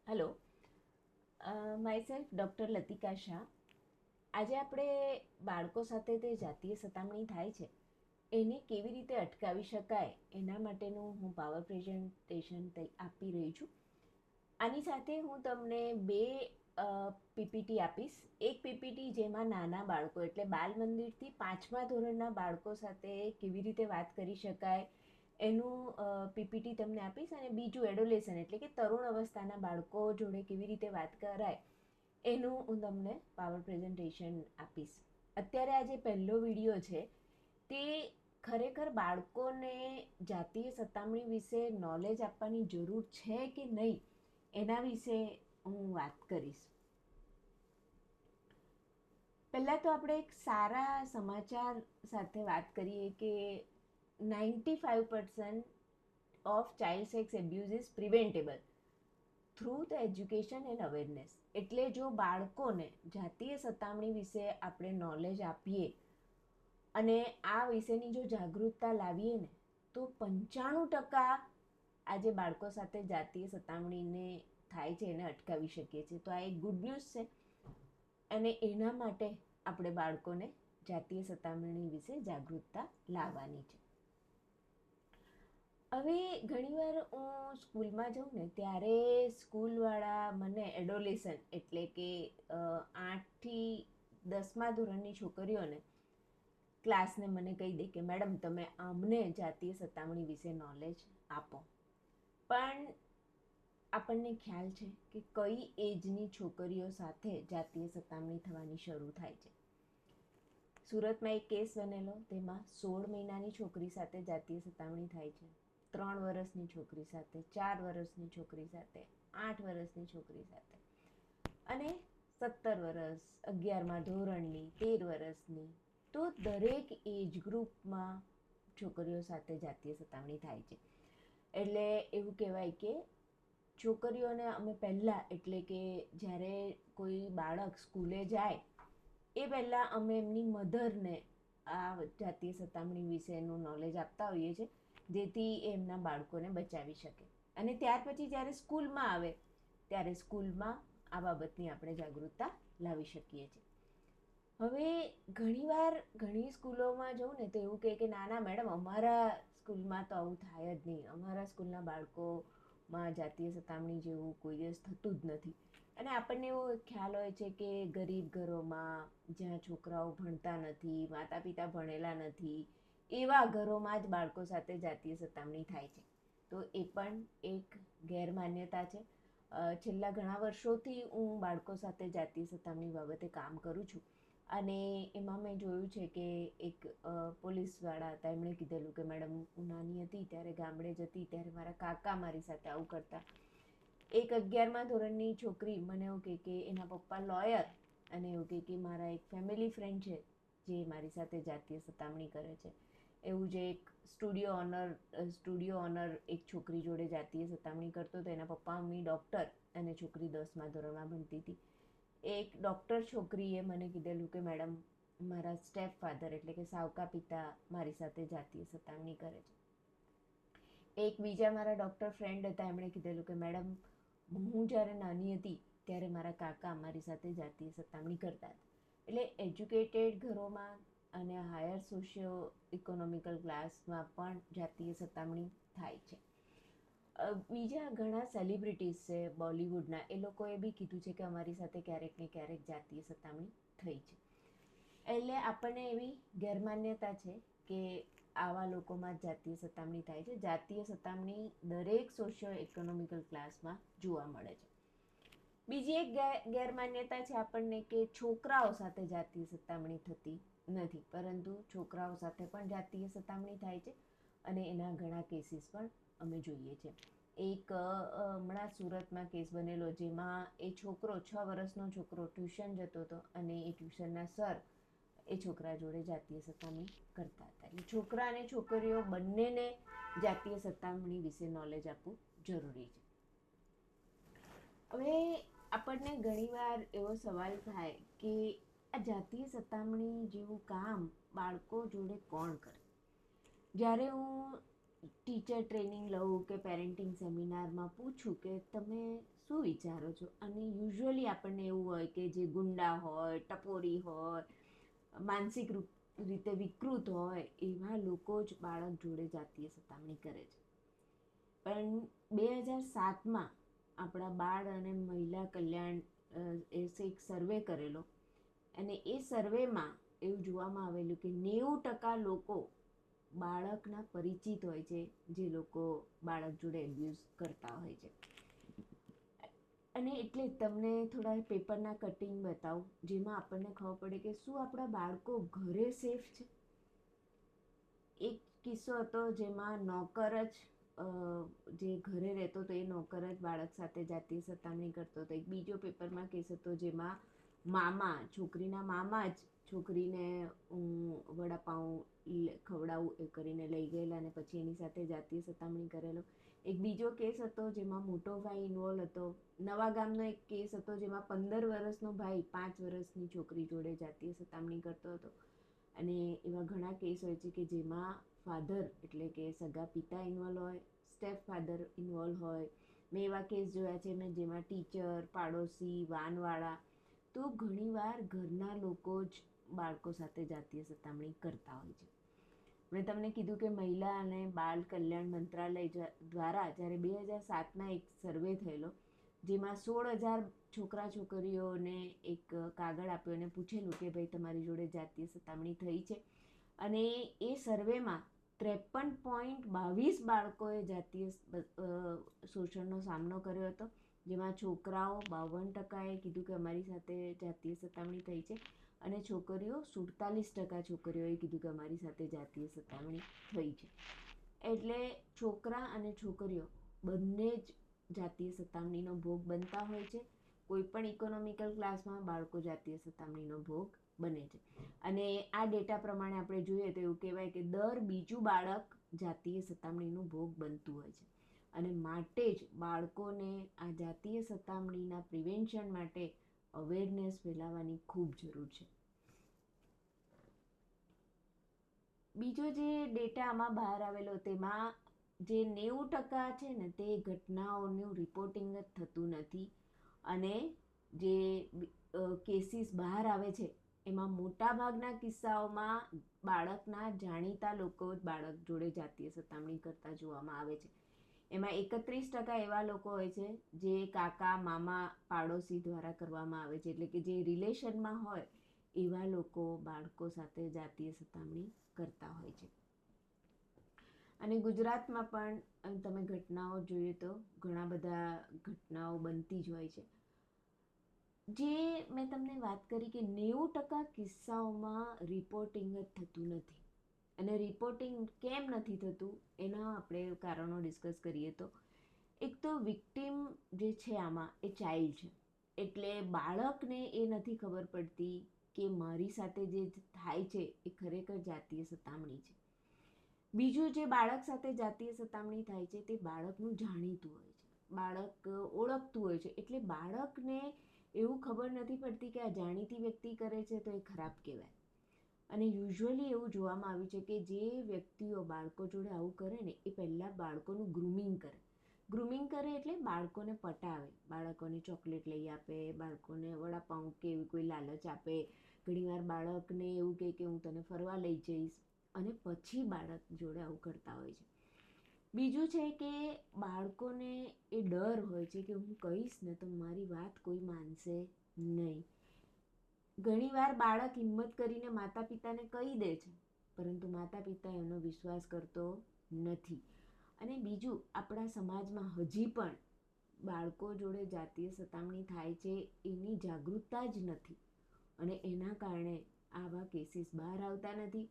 Hello, myself doctor Latika Shah. આજે આપણે બાળકો સાથે તે જાતીય સતામણી થાય છે એને કેવી રીતે અટકાવી શકાય એના માટેનું હું પાવર પ્રેઝન્ટેશન આપી રહી છું. આની સાથે હું તમને બે પીપીટી આપીશ. એક પીપીટી જેમાં નાના બાળકો એટલે બાલ મંદિરથી 5મા ધોરણના બાળકો સાથે કેવી રીતે વાત કરી શકાય એનું પીપીટી તમને આપીશ, અને બીજું એડોલેસન એટલે કે તરુણ અવસ્થાના બાળકો જોડે કેવી રીતે વાત કરાય એનું હું તમને પાવર પ્રેઝન્ટેશન આપીશ. અત્યારે આ જે પહેલો વિડીયો છે તે ખરેખર બાળકોને જાતીય સતામણી વિશે નોલેજ આપવાની જરૂર છે કે નહીં એના વિશે હું વાત કરીશ. પહેલાં તો આપણે એક સારા સમાચાર સાથે વાત કરીએ કે 95% of child sex abuse is preventable through the education and awareness. એટલે જો બાળકોને જાતીય સતામણી વિશે આપણે નોલેજ આપીએ અને આ વિશેની જો જાગૃતતા લાવીએ ને તો 95% આજે બાળકો સાથે જાતીય સતામણીને થાય છે એને અટકાવી શકીએ છીએ. તો આ એક ગુડ ન્યૂઝ છે અને એના માટે આપણે બાળકોને જાતીય સતામણી વિશે જાગૃતતા લાવવાની છે. હવે ઘણીવાર હું સ્કૂલમાં જાઉં ને ત્યારે સ્કૂલવાળા મને એડોલેસન એટલે કે 8થી 10મા ધોરણની છોકરીઓને ક્લાસને મને કહી દે કે મેડમ તમે અમને જાતીય સતામણી વિશે નોલેજ આપો. પણ આપણને ખ્યાલ છે કે કઈ એજની છોકરીઓ સાથે જાતીય સતામણી થવાની શરૂ થાય છે. સુરતમાં એક કેસ બનેલો, તેમાં 16 મહિનાની છોકરી સાથે જાતીય સતામણી થાય છે, 3 વર્ષની છોકરી સાથે, 4 વર્ષની છોકરી સાથે, 8 વર્ષની છોકરી સાથે, અને 17 વર્ષ, 11મા ધોરણની, 13 વર્ષની. તો દરેક એજ ગ્રુપમાં છોકરીઓ સાથે જાતીય સતામણી થાય છે. એટલે એવું કહેવાય કે છોકરીઓને અમે પહેલાં એટલે કે જ્યારે કોઈ બાળક સ્કૂલે જાય એ પહેલાં અમે એમની મધરને આ જાતીય સતામણી વિશેનું નોલેજ આપતા હોઈએ છીએ, જેથી એ એમના બાળકોને બચાવી શકે. અને ત્યાર પછી જ્યારે સ્કૂલમાં આવે ત્યારે સ્કૂલમાં આ બાબતની આપણે જાગૃતતા લાવી શકીએ છીએ. હવે ઘણીવાર ઘણી સ્કૂલોમાં જવું ને તો એવું કહે કે ના ના મેડમ અમારા સ્કૂલમાં તો આવું થાય જ નહીં, અમારા સ્કૂલના બાળકોમાં જાતીય સતામણી જેવું કોઈ દિવસ થતું જ નથી. અને આપણને એવો ખ્યાલ હોય છે કે ગરીબ ઘરોમાં જ્યાં છોકરાઓ ભણતા નથી, માતા પિતા ભણેલા નથી, એવા ઘરોમાં જ બાળકો સાથે જાતીય સતામણી થાય છે. તો એ પણ એક ગેરમાન્યતા છે. છેલ્લા ઘણા વર્ષોથી હું બાળકો સાથે જાતીય સતામણી બાબતે કામ કરું છું અને એમાં મેં જોયું છે કે એક પોલીસવાળા હતા, એમણે કીધેલું કે મેડમ હું નાની હતી ત્યારે ગામડે જતી ત્યારે મારા કાકા મારી સાથે આવું કરતા. એક 11મા ધોરણની છોકરી મને એવું કહે કે એના પપ્પા લોયર, અને એવું કહે કે મારા એક ફેમિલી ફ્રેન્ડ છે જે મારી સાથે જાતીય સતામણી કરે છે. એવું જે એક સ્ટુડિયો ઓનર એક છોકરી જોડે જાતીય સતામણી કરતો હતો. એના પપ્પા મમ્મી ડૉક્ટર અને છોકરી 10મા ધોરણમાં ભણતી હતી. એક ડૉક્ટર છોકરીએ મને કીધેલું કે મેડમ મારા સ્ટેપ ફાધર એટલે કે સાવકા પિતા મારી સાથે જાતીય સતામણી કરે છે. એક બીજા મારા ડૉક્ટર ફ્રેન્ડ હતા, એમણે કીધેલું કે મેડમ હું જ્યારે નાની હતી ત્યારે મારા કાકા મારી સાથે જાતીય સતામણી કરતા હતા. એટલે એજ્યુકેટેડ ઘરોમાં અને હાયર સોશિયો ઇકોનોમિકલ ક્લાસમાં પણ જાતીય સતામણી થાય છે. બીજા ઘણા સેલિબ્રિટીઝ છે બોલિવૂડના, એ લોકોએ બી કીધું છે કે અમારી સાથે ક્યારેક ને ક્યારેક જાતીય સતામણી થઈ છે. એટલે આપણને એવી ગેરમાન્યતા છે કે આવા લોકોમાં જ જાતીય સતામણી થાય છે. જાતીય સતામણી દરેક સોશિયો ઇકોનોમિકલ ક્લાસમાં જોવા મળે છે. બીજી એક ગેરમાન્યતા છે આપણને કે છોકરાઓ સાથે જાતીય સતામણી થતી નથી, પરંતુ છોકરાઓ સાથે પણ જાતીય સતામણી થાય છે અને એના ઘણા કેસીસ પણ અમે જોઈએ છે. એક હમણાં સુરતમાં કેસ બનેલો જેમાં એ છોકરો 6 વર્ષનો છોકરો ટ્યુશન જતો હતો અને એ ટ્યુશનના સર એ છોકરા જોડે જાતીય સતામણી કરતા હતા. એટલે છોકરા અને છોકરીઓ બંનેને જાતીય સતામણી વિશે નોલેજ આપવું જરૂરી છે. હવે આપણને ઘણીવાર એવો સવાલ થાય કે આ જાતીય સતામણી જેવું કામ બાળકો જોડે કોણ કરે? જ્યારે હું ટીચર ટ્રેનિંગ લઉં કે પેરેન્ટિંગ સેમિનારમાં પૂછું કે તમે શું વિચારો છો? અને યુઝ્યુઅલી આપણને એવું હોય કે જે ગુંડા હોય, ટપોરી હોય, માનસિક રીતે વિકૃત હોય એવા લોકો જ બાળક જોડે જાતીય સતામણી કરે છે. પણ 2007માં આપણા બાળ અને મહિલા કલ્યાણ એક સર્વે કરેલો, અને એ સર્વેમાં એવું જોવામાં આવેલું કે 90% લોકો બાળકના પરિચિત હોય છે, જે લોકો બાળક જોડે એબ્યુઝ કરતા હોય છે. અને એટલે તમને થોડા પેપરના કટિંગ બતાવું, જેમાં આપણને ખબર પડે કે શું આપણા બાળકો ઘરે સેફ છે. એક કિસ્સો હતો જેમાં નોકર જ જે ઘરે રહેતો હતો એ નોકર જ બાળક સાથે જાતીય સતામણી કરતો હતો. એક બીજો પેપરમાં કેસ હતો જેમાં છોકરીના મામા જ છોકરીને વડાપાઉં ખવડાવું એ કરીને લઈ ગયેલા અને પછી એની સાથે જાતીય સતામણી કરેલો. એક બીજો કેસ હતો જેમાં મોટો ભાઈ ઇન્વોલ્વ હતો. નવા ગામનો એક કેસ હતો જેમાં 15 વર્ષનો ભાઈ 5 વર્ષની છોકરી જોડે જાતીય સતામણી કરતો હતો. અને એવા ઘણા કેસ હોય છે કે જેમાં ફાધર એટલે કે સગા પિતા ઇન્વોલ્વ હોય, સ્ટેપ ફાધર ઇન્વોલ્વ હોય. મેં એવા કેસ જોયા છે જેમાં ટીચર, પાડોશી, વાનવાળા, તો ઘણીવાર ઘરના લોકો જ બાળકો સાથે જાતીય સતામણી કરતા હોય છે. મેં તમને કીધું કે મહિલા અને બાળ કલ્યાણ મંત્રાલય દ્વારા જ્યારે 2007માં એક સર્વે થયેલો, જેમાં 16,000 છોકરા છોકરીઓને એક કાગળ આપ્યો અને પૂછેલું કે ભાઈ તમારી જોડે જાતીય સતામણી થઈ છે. અને એ સર્વેમાં 53.22 બાળકોએ જાતીય શોષણનો સામનો કર્યો હતો, જેમાં છોકરાઓ 52%એ કીધું કે અમારી સાથે જાતીય સતામણી થઈ છે, અને છોકરીઓ 47% છોકરીઓએ કીધું કે અમારી સાથે જાતીય સતામણી થઈ છે. એટલે છોકરા અને છોકરીઓ બંને જ જાતીય સતામણીનો ભોગ બનતા હોય છે. કોઈ પણ ઇકોનોમિકલ ક્લાસમાં બાળકો જાતીય સતામણીનો ભોગ બને છે. અને આ ડેટા પ્રમાણે આપણે જોઈએ તો એવું કહેવાય કે દર બીજું બાળક જાતીય સતામણીનો ભોગ બનતું હોય છે. અને માટે જ બાળકોને આ જાતીય સતામણીના પ્રિવેન્શન માટે અવેરનેસ ફેલાવવાની ખૂબ જરૂર છે. બીજો જે ડેટા આમાં બહાર આવેલો તેમાં જે 90% છે ને તે ઘટનાઓનું રિપોર્ટિંગ જ થતું નથી. અને જે કેસીસ બહાર આવે છે એમાં મોટાભાગના કિસ્સાઓમાં બાળકના જાણીતા લોકો જ બાળક જોડે જાતીય સતામણી કરતા જોવામાં આવે છે. એમાં 31% એવા લોકો હોય છે જે કાકા, મામા, પાડોશી દ્વારા કરવામાં આવે છે. એટલે કે જે રિલેશનમાં હોય એવા લોકો બાળકો સાથે જાતીય સતામણી કરતા હોય છે. અને ગુજરાતમાં પણ તમે ઘટનાઓ જોઈએ તો ઘણા બધા ઘટનાઓ બનતી જ હોય છે. જે મેં તમને વાત કરી કે 90% કિસ્સાઓમાં રિપોર્ટિંગ જ થતું નથી. અને રિપોર્ટિંગ કેમ નથી થતું એના આપણે કારણો ડિસ્કસ કરીએ તો એક તો વિક્ટિમ જે છે આમાં એ ચાઇલ્ડ છે. એટલે બાળકને એ નથી ખબર પડતી કે મારી સાથે જે થાય છે એ ખરેખર જાતીય સતામણી છે. બીજું, જે બાળક સાથે જાતીય સતામણી થાય છે તે બાળકનું જાણીતું હોય છે, બાળક ઓળખતું હોય છે. એટલે બાળકને એવું ખબર નથી પડતી કે આ જાણીતી વ્યક્તિ કરે છે તો એ ખરાબ કહેવાય. અને યુઝ્યુઅલી એવું જોવામાં આવ્યું છે કે જે વ્યક્તિઓ બાળકો જોડે આવું કરે ને એ પહેલાં બાળકોનું ગ્રૂમિંગ કરે. ગ્રૂમિંગ કરે એટલે બાળકોને પટાવે, બાળકોને ચોકલેટ લઈ આપે, બાળકોને વડાપાઉં કે એવી કોઈ લાલચ આપે. ઘણીવાર બાળકને એવું કહે કે હું તને ફરવા લઈ જઈશ, અને પછી બાળક જોડે આવું કરતા હોય છે. બીજું છે કે બાળકોને એ ડર હોય છે કે હું કહીશ ને તો મારી વાત કોઈ માનશે નહીં. ઘણીવાર બાળક હિંમત કરીને માતા પિતાને કહી દે છે, પરંતુ માતા પિતા એનો વિશ્વાસ કરતો નથી. અને બીજું, આપણા સમાજમાં હજી પણ બાળકો જોડે જાતીય સતામણી થાય છે એની જાગૃતતા જ નથી. અને એના કારણે આવા કેસીસ બહાર આવતા નથી.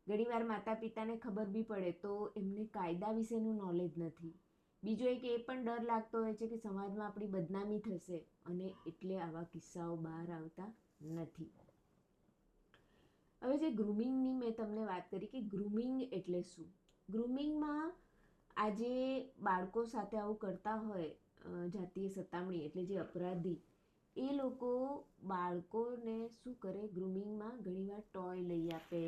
ઘણીવાર માતા પિતાને ખબર બી પડે તો એમને કાયદા વિશેનું નોલેજ નથી. બીજો એક એ પણ ડર લાગતો હોય છે કે સમાજમાં આપણી બદનામી થશે, અને એટલે આવા કિસ્સાઓ બહાર આવતા નથી. હવે જે ગ્રૂમિંગની મેં તમને વાત કરી કે ગ્રૂમિંગ એટલે શું. ગ્રૂમિંગમાં આજે બાળકો સાથે આવું કરતા હોય જાતીય સતામણી એટલે જે અપરાધી, એ લોકો બાળકોને શું કરે, ગ્રૂમિંગમાં ઘણીવાર ટોય લઈ આપે,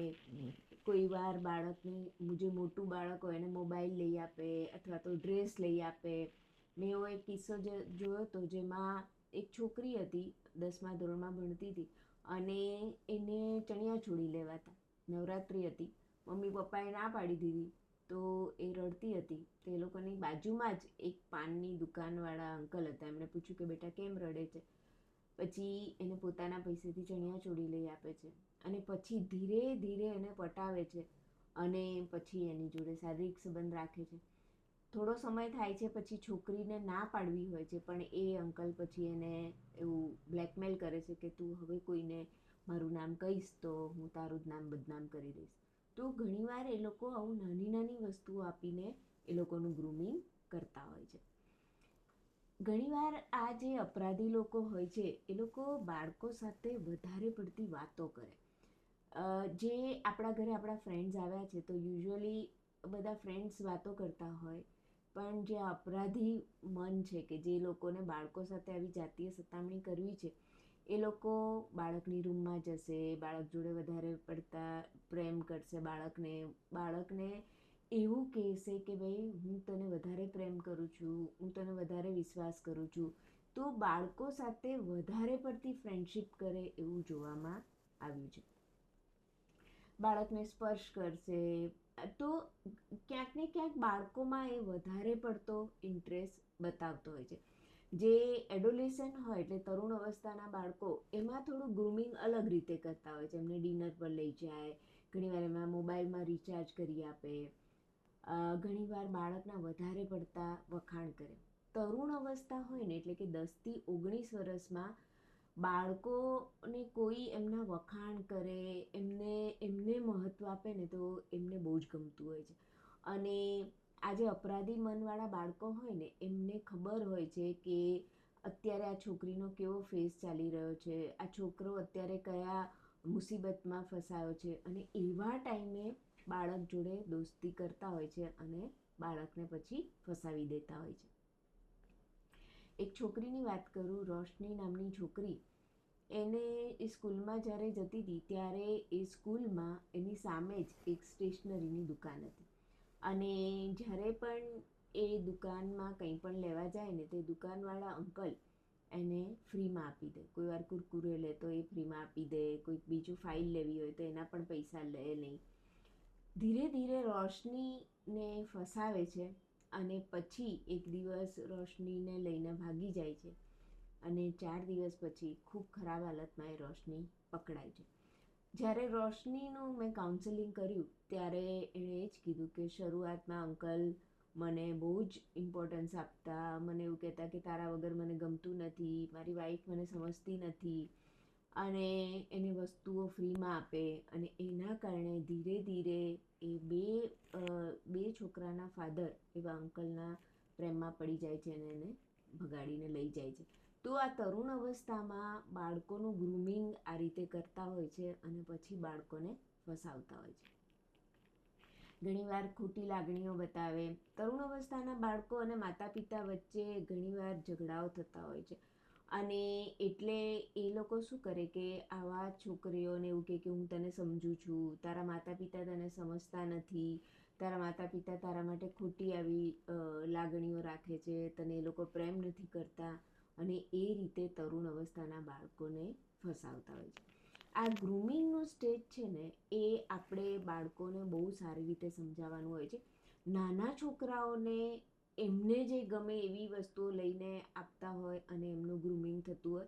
કોઈ વાર બાળકને જે મોટું બાળક હોય એને મોબાઈલ લઈ આપે અથવા તો ડ્રેસ લઈ આપે. મેં એવો એક કિસ્સો જોયો હતો જેમાં એક છોકરી હતી 10મા ધોરણમાં ભણતી હતી અને એને ચણિયાચોળી લેવાતા, નવરાત્રિ હતી, મમ્મી પપ્પાએ ના પાડી દીધી તો એ રડતી હતી. તો એ લોકોની બાજુમાં જ એક પાનની દુકાનવાળા અંકલ હતા. એમણે પૂછ્યું કે બેટા કેમ રડે છે? પછી એને પોતાના પૈસેથી ચણિયાચોળી લઈ આપે છે અને પછી ધીરે ધીરે એને પટાવે છે અને પછી એની જોડે શારીરિક સંબંધ રાખે છે. થોડો સમય થાય છે પછી છોકરીને ના પાડવી હોય છે, પણ એ અંકલ પછી એને એવું બ્લેકમેલ કરે છે કે તું હવે કોઈને મારું નામ કહીશ તો હું તારું જ નામ બદનામ કરી દઈશ. તો ઘણીવાર એ લોકો આવું નાની નાની વસ્તુઓ આપીને એ લોકોનું ગ્રૂમિંગ કરતા હોય છે. ઘણીવાર આ જે અપરાધી લોકો હોય છે એ લોકો બાળકો સાથે વધારે પડતી વાતો કરે. જે આપણા ઘરે આપણા ફ્રેન્ડ્સ આવ્યા છે તો યુઝ્યુઅલી બધા ફ્રેન્ડ્સ વાતો કરતા હોય, પણ જે અપરાધી મન છે કે જે લોકોને બાળકો સાથે આવી જાતીય સતામણી કરવી છે એ લોકો બાળકની રૂમમાં જશે, બાળક જોડે વધારે પડતા પ્રેમ કરશે, બાળકને એવું કહેશે કે ભાઈ હું તને વધારે પ્રેમ કરું છું, હું તને વધારે વિશ્વાસ કરું છું. તો બાળકો સાથે વધારે પડતી ફ્રેન્ડશિપ કરે એવું જોવામાં આવ્યું છે. બાળકને સ્પર્શ કરશે. તો ક્યાંક ને ક્યાંક બાળકોમાં એ વધારે પડતો ઇન્ટરેસ્ટ બતાવતો હોય છે. જે એડોલેસન્ટ હોય એટલે તરુણ અવસ્થાના બાળકો એમાં થોડું ગ્રૂમિંગ અલગ રીતે કરતા હોય છે. એમને ડિનર પર લઈ જાય, ઘણીવાર એમાં મોબાઈલમાં રિચાર્જ કરી આપે, ઘણીવાર બાળકના વધારે પડતા વખાણ કરે. તરુણ અવસ્થા હોય ને એટલે કે 10થી 19 વર્ષમાં બાળકોને કોઈ એમના વખાણ કરે, એમને મહત્ત્વ આપે ને તો એમને બહુ જ ગમતું હોય છે. અને આ જે અપરાધી મનવાળા બાળકો હોય ને એમને ખબર હોય છે કે અત્યારે આ છોકરીનો કેવો ફેસ ચાલી રહ્યો છે, આ છોકરો અત્યારે કયા મુસીબતમાં ફસાયો છે, અને એવા ટાઈમે બાળક જોડે દોસ્તી કરતા હોય છે અને બાળકને પછી ફસાવી દેતા હોય છે. એક છોકરીની વાત કરું, રોશની નામની છોકરી. એને એ સ્કૂલમાં જ્યારે જતી હતી ત્યારે એ સ્કૂલમાં એની સામે જ એક સ્ટેશનરીની દુકાન હતી અને જ્યારે પણ એ દુકાનમાં કંઈ પણ લેવા જાય ને તે દુકાનવાળા અંકલ એને ફ્રીમાં આપી દે. કોઈ વાર કુરકુરે લે તો એ ફ્રીમાં આપી દે, કોઈક બીજું ફાઇલ લેવી હોય તો એના પણ પૈસા લે નહીં. ધીરે ધીરે રોશનીને ફસાવે છે અને પછી એક દિવસ રોશનીને લઈને ભાગી જાય છે અને 4 દિવસ પછી ખૂબ ખરાબ હાલતમાં એ રોશની પકડાય છે. જ્યારે રોશનીનું મેં કાઉન્સેલિંગ કર્યું ત્યારે એણે એ જ કીધું કે શરૂઆતમાં અંકલ મને બહુ જ ઇમ્પોર્ટન્સ આપતા, મને એવું કહેતા કે તારા વગર મને ગમતું નથી, મારી વાઈફ મને સમજતી નથી, અને એને વસ્તુઓ ફ્રીમાં આપે. અને એના કારણે ધીરે ધીરે એ બે છોકરાના ફાધર એવા અંકલના પ્રેમમાં પડી જાય છે અને એને ભગાડીને લઈ જાય છે. તો આ તરુણ અવસ્થામાં બાળકોનું ગ્રૂમિંગ આ રીતે કરતા હોય છે અને પછી બાળકોને ફસાવતા હોય છે. ઘણીવાર ખોટી લાગણીઓ બતાવે. તરુણ અવસ્થાના બાળકો અને માતા પિતા વચ્ચે ઘણીવાર ઝઘડાઓ થતા હોય છે અને એટલે એ લોકો શું કરે કે આવા છોકરીઓને એવું કહે કે હું તને સમજું છું, તારા માતા પિતા તને સમજતા નથી, તારા માતા પિતા તારા માટે ખોટી આવી લાગણીઓ રાખે છે, તને એ લોકો પ્રેમ નથી કરતા, અને એ રીતે તરુણ અવસ્થાના બાળકોને ફસાવતા હોય છે. આ ગ્રૂમિંગનો સ્ટેજ છે ને એ આપણે બાળકોને બહુ સારી રીતે સમજાવવાનું હોય છે. નાના છોકરાઓને એમને જે ગમે એવી વસ્તુઓ લઈને આપતા હોય અને એમનું ગ્રૂમિંગ થતું હોય,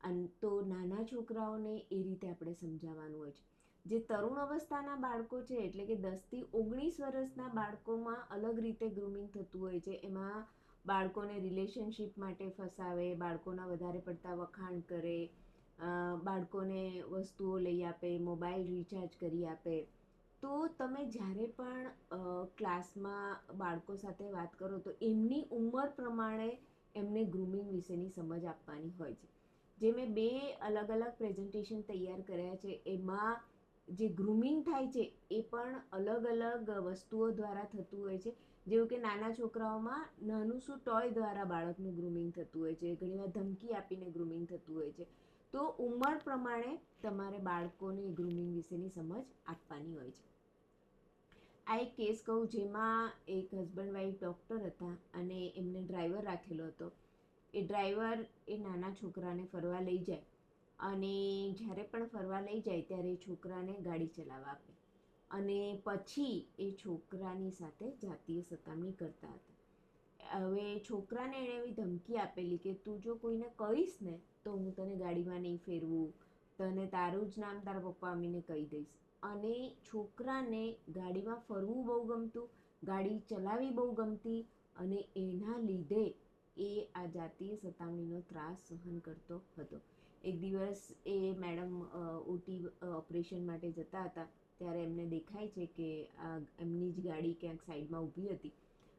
અને તો નાના છોકરાઓને એ રીતે આપણે સમજાવવાનું હોય છે. જે તરુણ અવસ્થાના બાળકો છે એટલે કે 10થી 19 વર્ષના બાળકોમાં અલગ રીતે ગ્રૂમિંગ થતું હોય છે. એમાં બાળકોને રિલેશનશિપ માટે ફસાવે, બાળકોના વધારે પડતા વખાણ કરે, બાળકોને વસ્તુઓ લઈ આપે, મોબાઈલ રિચાર્જ કરી આપે. તો તમે જ્યારે પણ ક્લાસમાં બાળકો સાથે વાત કરો તો એમની ઉંમર પ્રમાણે એમને ગ્રૂમિંગ વિશેની સમજ આપવાની હોય છે. જે મેં 2 અલગ અલગ પ્રેઝન્ટેશન તૈયાર કર્યા છે એમાં જે ગ્રૂમિંગ થાય છે એ પણ અલગ અલગ વસ્તુઓ દ્વારા થતું હોય છે. જેવું કે નાના છોકરાઓમાં નાનું શું ટોય દ્વારા બાળકનું ગ્રૂમિંગ થતું હોય છે, ઘણીવાર ધમકી આપીને ગ્રૂમિંગ થતું હોય છે. તો ઉંમર પ્રમાણે તમારે બાળકોને ગ્રૂમિંગ વિશેની સમજ આપવાની હોય છે. આ એક કેસ કહું જેમાં એક હસબન્ડ વાઈફ ડૉક્ટર હતા અને એમને ડ્રાઈવર રાખેલો હતો. એ ડ્રાઈવર એ નાના છોકરાને ફરવા લઈ જાય અને જ્યારે પણ ફરવા લઈ જાય ત્યારે છોકરાને ગાડી ચલાવવા આપે અને પછી એ છોકરાની સાથે જાતીય સતામણી કરતા હતા. હવે છોકરાને એણે એવી ધમકી આપેલી કે તું જો કોઈને કહીશ ને તો હું તને ગાડીમાં નહીં ફેરવું, તને તારું જ નામ તારા પપ્પા મમ્મીને કહી દઈશ. અને છોકરાને ગાડીમાં ફરવું બહુ ગમતું, ગાડી ચલાવવી બહુ ગમતી અને એના લીધે એ આ જાતીય સતામણીનો ત્રાસ સહન કરતો હતો. એક દિવસ એ મેડમ ઓટી ઓપરેશન માટે જતા હતા ત્યારે એમને દેખાય છે કે એમની જ ગાડી ક્યાંક સાઈડમાં ઊભી હતી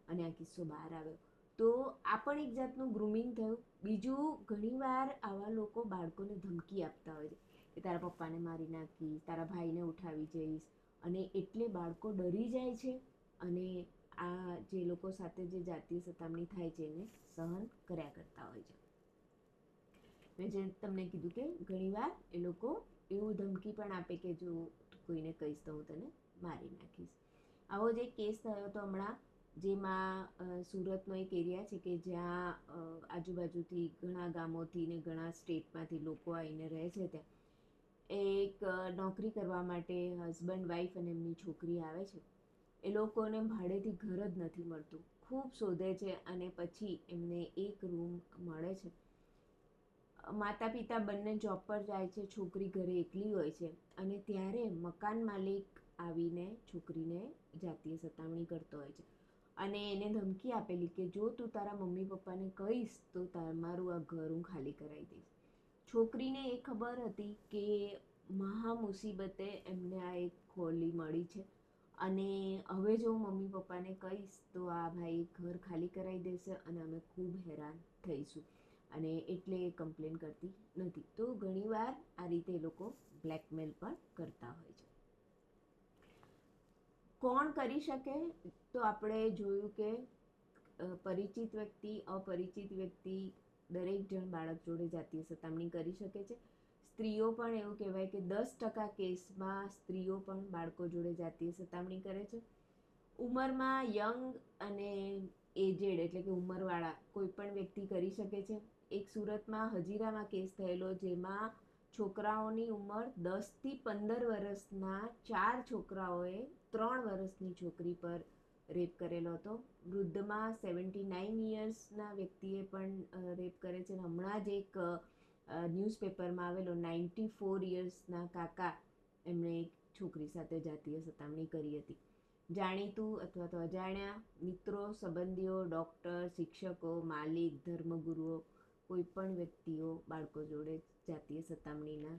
અને આ કિસ્સો બહાર આવ્યો. તો આ પણ એક જાતનું ગ્રૂમિંગ થયું. બીજું, ઘણીવાર આવા લોકો બાળકોને ધમકી આપતા હોય છે કે તારા પપ્પાને મારી નાખીશ, તારા ભાઈને ઉઠાવી જઈશ, અને એટલે બાળકો ડરી જાય છે અને આ જે લોકો સાથે જે જાતીય સતામણી થાય છે એને સહન કર્યા કરતા હોય છે. મેં જે તમને કીધું કે ઘણીવાર એ લોકો એવું ધમકી પણ આપે કે જો કોઈને કહીશ તો હું તને મારી નાખીશ. આવો જ એક કેસ થયો હતો હમણાં, જેમાં સુરતનો એક એરિયા છે કે જ્યાં આજુબાજુથી ઘણા ગામોથી ને ઘણા સ્ટેટમાંથી લોકો આવીને રહે છે. ત્યાં એક નોકરી કરવા માટે હસબન્ડ વાઈફ અને એમની છોકરી આવે છે. એ લોકોને ભાડેથી ઘર જ નથી મળતું, ખૂબ શોધે છે અને પછી એમને એક રૂમ મળે છે. માતા પિતા બંને જોબ પર જાય છે, છોકરી ઘરે એકલી હોય છે અને ત્યારે મકાન માલિક આવીને છોકરીને જાતીય સતામણી કરતો હોય છે અને એને ધમકી આપેલી કે જો તું તારા મમ્મી પપ્પાને કહીશ તો તમારું આ ઘર હું ખાલી કરાવી દઈશ. છોકરીને એ ખબર હતી કે મહા મુસીબતે એમને આ એક ખોલી મળી છે અને હવે જો હું મમ્મી પપ્પાને કહીશ તો આ ભાઈ ઘર ખાલી કરાવી દેશે અને અમે ખૂબ હેરાન થઈશું, અને એટલે એ કમ્પ્લેન કરતી નથી. તો ઘણીવાર આ રીતે એ લોકો બ્લેકમેલ પણ કરતા હોય છે. કોણ કરી શકે? તો આપણે જોયું કે પરિચિત વ્યક્તિ, અપરિચિત વ્યક્તિ, દરેક જણ બાળક જોડે જાતીય સતામણી કરી શકે છે. સ્ત્રીઓ પણ એવું કહેવાય કે 10% કેસમાં સ્ત્રીઓ પણ બાળકો જોડે જાતીય સતામણી કરે છે. ઉંમરમાં યંગ અને એજેડ એટલે કે ઉંમરવાળા કોઈ પણ વ્યક્તિ કરી શકે છે. એક સુરતમાં હજીરામાં કેસ થયેલો જેમાં છોકરાઓની ઉંમર 10 થી 15 વર્ષના 4 છોકરાઓએ 3 વર્ષની છોકરી પર રેપ કરેલો હતો. વૃદ્ધમાં 79 યર્સના વ્યક્તિએ પણ રેપ કરે છે. હમણાં જ એક ન્યૂઝપેપરમાં આવેલો 94 યર્સના કાકા, એમણે એક છોકરી સાથે જાતીય સતામણી કરી હતી. જાણીતું અથવા તો અજાણ્યા મિત્રો, સંબંધીઓ, ડૉક્ટર, શિક્ષકો, માલિક, ધર્મગુરુઓ, કોઈ પણ વ્યક્તિઓ બાળકો જોડે જાતીય સતામણીના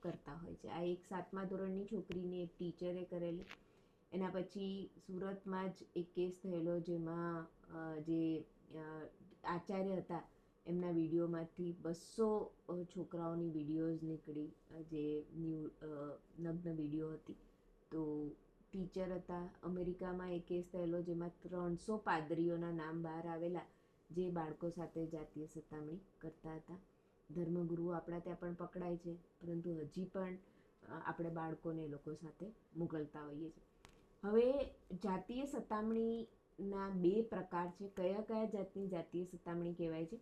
કરતા હોય છે. આ એક 7મા ધોરણની છોકરીની એક ટીચરે કરેલી. એના પછી સુરતમાં જ એક કેસ થયેલો જેમાં જે આચાર્ય હતા એમના વિડીયોમાંથી 200 છોકરાઓની વિડીયોઝ નીકળી, જે નગ્ન વિડીયો હતી. તો ટીચર હતા. અમેરિકામાં એક કેસ થયેલો જેમાં 300 પાદરીઓના નામ બહાર આવેલા જે બાળકો સાથે જાતીય સતામણી કરતા હતા. ધર્મગુરુઓ આપણા ત્યાં પણ પકડાય છે, પરંતુ હજી પણ આપણે બાળકોને એ લોકો સાથે મોકલતા હોઈએ છીએ. હવે જાતીય સતામણીના 2 પ્રકાર છે. કયા કયા જાતની જાતીય સતામણી કહેવાય છે?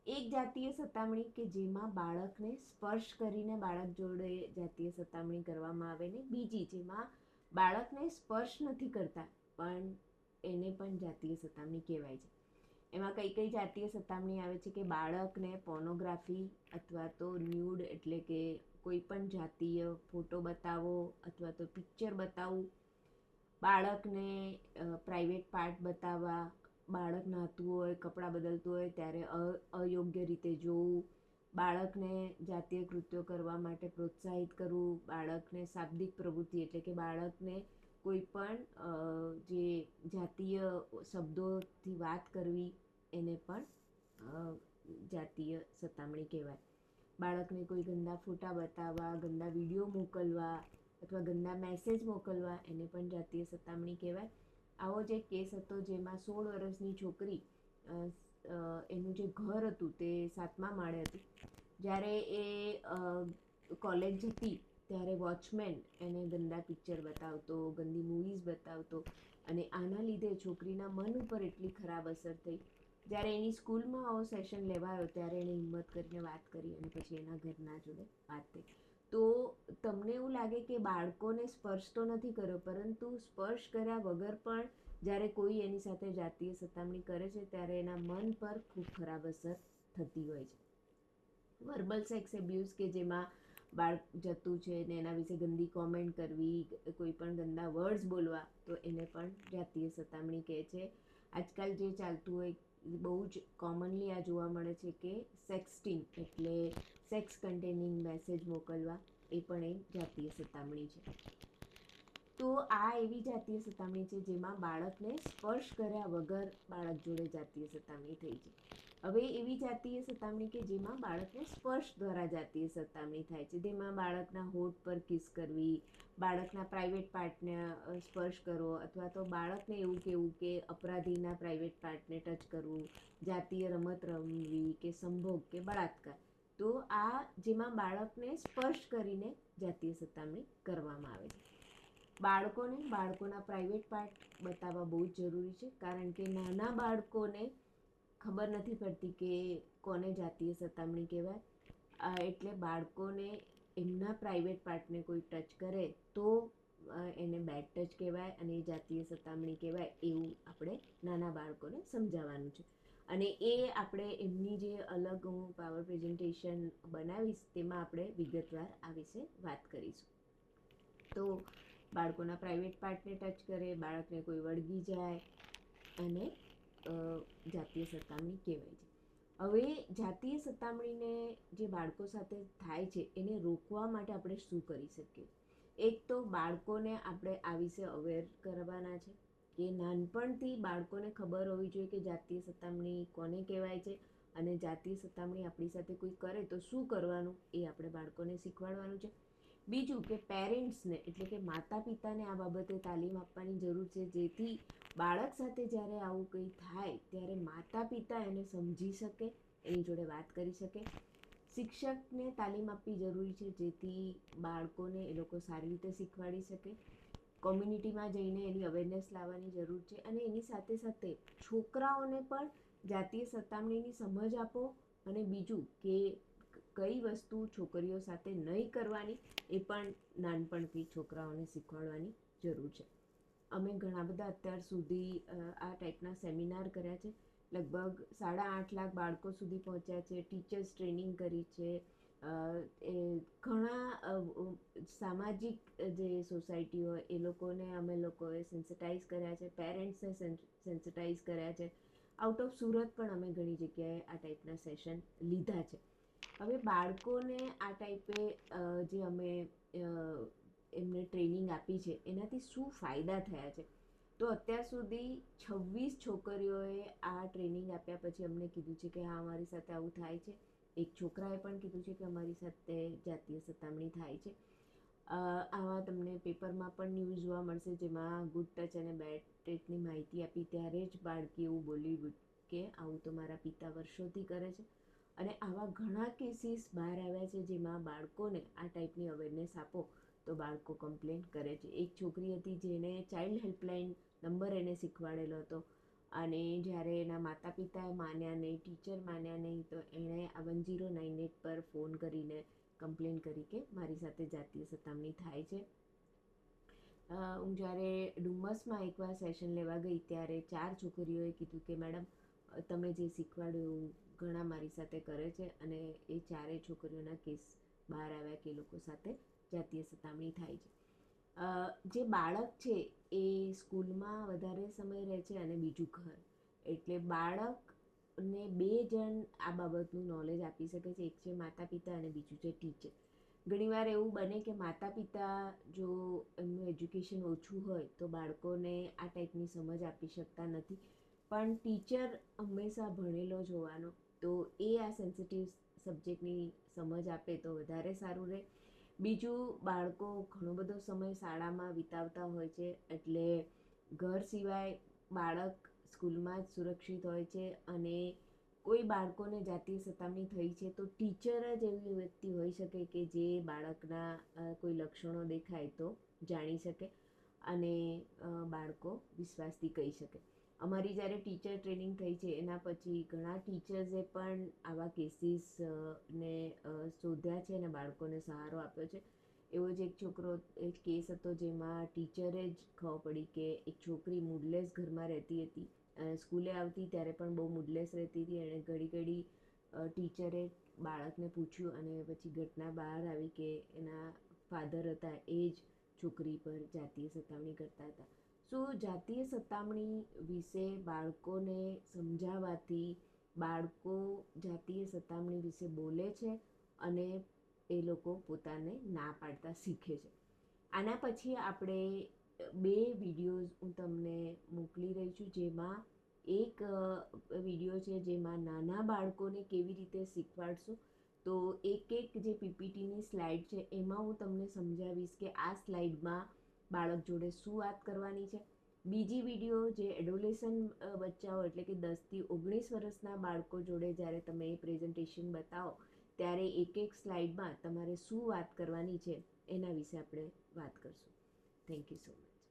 એક જાતીય સતામણી કે જેમાં બાળકને સ્પર્શ કરીને બાળક જોડે જાતીય સતામણી કરવામાં આવે, ને બીજી જેમાં બાળકને સ્પર્શ નથી કરતા પણ એને પણ જાતીય સતામણી કહેવાય છે. એમાં કઈ કઈ જાતીય સતામણી આવે છે કે બાળકને પોર્નોગ્રાફી અથવા તો ન્યૂડ એટલે કે કોઈ પણ જાતીય ફોટો બતાવો અથવા તો પિક્ચર બતાવવું, બાળકને પ્રાઇવેટ પાર્ટ બતાવવા, બાળક નહાતું હોય, કપડાં બદલતું હોય ત્યારે અયોગ્ય રીતે જોવું, બાળકને જાતીય કૃત્યો કરવા માટે પ્રોત્સાહિત કરવું, બાળકને શાબ્દિક પ્રવૃત્તિ એટલે કે બાળકને કોઈ પણ જે જાતીય શબ્દોથી વાત કરવી એને પણ જાતીય સતામણી કહેવાય. બાળકને કોઈ ગંદા ફોટા બતાવવા, ગંદા વિડીયો મોકલવા અથવા ગંદા મેસેજ મોકલવા એને પણ જાતીય સતામણી કહેવાય. આવો જ એક કેસ હતો જેમાં 16 વર્ષની છોકરી, એનું જે ઘર હતું તે 7મા માળે હતું. જ્યારે એ કોલેજ હતી ત્યારે વોચમેન એને ગંદા પિક્ચર બતાવતો, ગંદી મૂવીઝ બતાવતો, અને આના લીધે છોકરીના મન ઉપર એટલી ખરાબ અસર થઈ. જ્યારે એની સ્કૂલમાં આવો સેશન લેવાયો ત્યારે એણે હિંમત કરીને વાત કરી અને પછી એના ઘરના જોડે વાત થઈ. તો તમને એવું લાગે કે બાળકોને સ્પર્શ તો નથી કર્યો, પરંતુ સ્પર્શ કર્યા વગર પણ જ્યારે કોઈ એની સાથે જાતીય સતામણી કરે છે ત્યારે એના મન પર ખૂબ ખરાબ અસર થતી હોય છે. વર્બલ સેક્સ એબ્યુઝ કે જેમાં બાળક જતું છે ને એના વિશે ગંદી કોમેન્ટ કરવી, કોઈ પણ ગંદા વર્ડ્સ બોલવા, તો એને પણ જાતીય સતામણી કહે છે. આજકાલ જે ચાલતું હોય બહુ જ કોમનલી આ જોવા મળે છે કે સેક્સટિંગ એટલે સેક્સ કન્ટેનિંગ મેસેજ મોકલવા, એ પણ એક જાતીય સતામણી છે. તો આ એવી જાતીય સતામણી છે જેમાં બાળકને સ્પર્શ કર્યા વગર બાળક જોડે જાતીય સતામણી થઈ છે. હવે એવી જાતીય સતામણી કે જેમાં બાળકને સ્પર્શ દ્વારા જાતીય સતામણી થાય છે, જેમાં બાળકના હોઠ પર કિસ કરવી, બાળકના પ્રાઇવેટ પાર્ટને સ્પર્શ કરવો, અથવા તો બાળકને એવું કહેવું કે અપરાધીના પ્રાઇવેટ પાર્ટને ટચ કરવું, જાતીય રમત રમવી કે સંભોગ કે બળાત્કાર. તો આ જેમાં બાળકને સ્પર્શ કરીને જાતીય સતામણી કરવામાં આવે છે. બાળકોના પ્રાઇવેટ પાર્ટ બતાવવા બહુ જ જરૂરી છે, કારણ કે નાના બાળકોને ખબર નથી પડતી કે કોને જાતીય સતામણી કહેવાય. એટલે બાળકોને એમના પ્રાઇવેટ પાર્ટને કોઈ ટચ કરે તો એને બેડ ટચ કહેવાય અને જાતીય સતામણી કહેવાય, એવું આપણે નાના બાળકોને સમજાવવાનું છે. અને એ આપણે એમની જે અલગ હું પાવર પ્રેઝન્ટેશન બનાવીશ તેમાં આપણે વિગતવાર આ વિશે વાત કરીશું. તો બાળકોના પ્રાઇવેટ પાર્ટને ટચ કરે, બાળકને કોઈ વળગી જાય, અને જાતીય સતામણી કહેવાય છે. હવે જાતીય સતામણીને જે બાળકો સાથે થાય છે એને રોકવા માટે આપણે શું કરી શકીએ? એક તો બાળકોને આપણે આ વિશે અવેર કરવાના છે કે નાનપણથી બાળકોને ખબર હોવી જોઈએ કે જાતીય સતામણી કોને કહેવાય છે, અને જાતીય સતામણી આપણી સાથે કોઈ કરે તો શું કરવાનું એ આપણે બાળકોને શીખવાડવાનું છે. બીજું કે પેરેન્ટ્સને એટલે કે માતા પિતાને આ બાબતે તાલીમ આપવાની જરૂર છે, જેથી બાળક સાથે જ્યારે આવું કંઈ થાય ત્યારે માતા પિતા એને સમજી શકે, એની જોડે વાત કરી શકે. શિક્ષકને તાલીમ આપવી જરૂરી છે, જેથી બાળકોને એ લોકો સારી રીતે શીખવાડી શકે. કોમ્યુનિટીમાં જઈને એની અવેરનેસ લાવવાની જરૂર છે, અને એની સાથે સાથે છોકરાઓને પણ જાતીય સતામણીની સમજ આપો, અને બીજું કે કઈ વસ્તુ છોકરીઓ સાથે નહીં કરવાની એ પણ નાનપણથી છોકરાઓને શીખવાડવાની જરૂર છે. અમે ઘણા બધા અત્યાર સુધી આ ટાઈપના સેમિનાર કર્યા છે. લગભગ 8.5 લાખ બાળકો સુધી પહોંચ્યા છે, ટીચર્સ ટ્રેનિંગ કરી છે. એ ઘણા સામાજિક જે સોસાયટી હોય એ લોકોને અમે લોકોએ સેન્સિટાઈઝ કર્યા છે, પેરેન્ટ્સને સેન્સિટાઈઝ કર્યા છે. આઉટ ઓફ સુરત પણ અમે ઘણી જગ્યાએ આ ટાઈપના સેશન લીધા છે. હવે બાળકોને આ ટાઈપે જે અમે એમને ટ્રેનિંગ આપી છે એનાથી શું ફાયદા થયા છે? તો અત્યાર સુધી 26 છોકરીઓએ આ ટ્રેનિંગ આપ્યા પછી અમને કીધું છે કે હા, અમારી સાથે આવું થાય છે. એક છોકરાએ પણ કીધું છે કે અમારી સાથે જાતીય સતામણી થાય છે. આવા તમને પેપરમાં પણ ન્યૂઝ જોવા મળશે, જેમાં ગુડ ટચ અને બેડ ટચની માહિતી આપી ત્યારે જ બાળકી એવું બોલી કે આવું તો મારા પિતા વર્ષોથી કરે છે. અને આવા ઘણા કેસીસ બહાર આવ્યા છે જેમાં બાળકોને આ ટાઈપની અવેરનેસ આપો તો બાળકો કમ્પ્લેન કરે છે. એક છોકરી હતી જેને ચાઇલ્ડ હેલ્પલાઇન નંબર એને શીખવાડેલો હતો, અને જ્યારે એના માતા પિતાએ માન્યા નહીં, ટીચર માન્યા નહીં, તો એણે આ 1098 પર ફોન કરીને કમ્પ્લેન કરી કે મારી સાથે જાતીય સતામણી થાય છે. હું જ્યારે ડુમસમાં એકવાર સેશન લેવા ગઈ ત્યારે 4 છોકરીઓએ કીધું કે મેડમ તમે જે શીખવાડ્યું એવું ઘણા મારી સાથે કરે છે, અને એ 4 છોકરીઓના કેસ બહાર આવ્યા કે એ લોકો સાથે જાતીય સતામણી થાય છે. જે બાળક છે એ સ્કૂલમાં વધારે સમય રહે છે અને બીજું ઘર, એટલે બાળકને 2 જણ આ બાબતનું નોલેજ આપી શકે છે. એક છે માતા પિતા અને બીજું છે ટીચર. ઘણીવાર એવું બને કે માતા પિતા જો એમનું એજ્યુકેશન ઓછું હોય તો બાળકોને આ ટાઈપની સમજ આપી શકતા નથી, પણ ટીચર હંમેશા ભણેલો જ હોવાનો, તો એ આ સેન્સિટિવ સબ્જેક્ટની સમજ આપે તો વધારે સારું રહે. બીજું, બાળકો ઘણો બધો સમય શાળામાં વિતાવતા હોય છે, એટલે ઘર સિવાય બાળક સ્કૂલમાં જ સુરક્ષિત હોય છે, અને કોઈ બાળકોને જાતીય સતામણી થઈ છે તો ટીચર જ એવી વ્યક્તિ હોઈ શકે કે જે બાળકના કોઈ લક્ષણો દેખાય તો જાણી શકે અને બાળકો વિશ્વાસથી કહી શકે. અમારી જ્યારે ટીચર ટ્રેનિંગ થઈ છે એના પછી ઘણા ટીચર્સે પણ આવા કેસીસ ને શોધ્યા છે અને બાળકોને સહારો આપ્યો છે. એવો જ એક કેસ હતો જેમાં ટીચરે જ ખબર પડી કે એક છોકરી મૂડલેસ ઘરમાં રહેતી હતી, સ્કૂલે આવતી ત્યારે પણ બહુ મૂડલેસ રહેતી હતી. એણે ઘડી ટીચરે બાળકને પૂછ્યું અને પછી ઘટના બહાર આવી કે એના ફાધર હતા એ જ છોકરી પર જાતીય સતામણી કરતા હતા. જાતીય સતામણી વિશે બાળકોને સમજાવવાથી બાળકો જાતીય સતામણી વિશે બોલે છે અને એ લોકો પોતાને ના પાડતા શીખે છે. આના પછી આપણે 2 વિડીયોઝ હું તમને મોકલી રહી છું, જેમાં એક વિડીયો છે જેમાં નાના બાળકોને કેવી રીતે શીખવાડશું. તો એક જે પીપીટીની સ્લાઇડ છે એમાં હું તમને સમજાવીશ કે આ સ્લાઇડમાં બાળક જોડે શું વાત કરવાની છે. બીજી વિડીયો જે એડોલેશન બચ્ચાઓ એટલે કે 10થી 19 વર્ષના બાળકો જોડે જ્યારે તમે એ પ્રેઝન્ટેશન બતાવો ત્યારે એક સ્લાઇડમાં તમારે શું વાત કરવાની છે એના વિશે આપણે વાત કરશું. Thank you so much.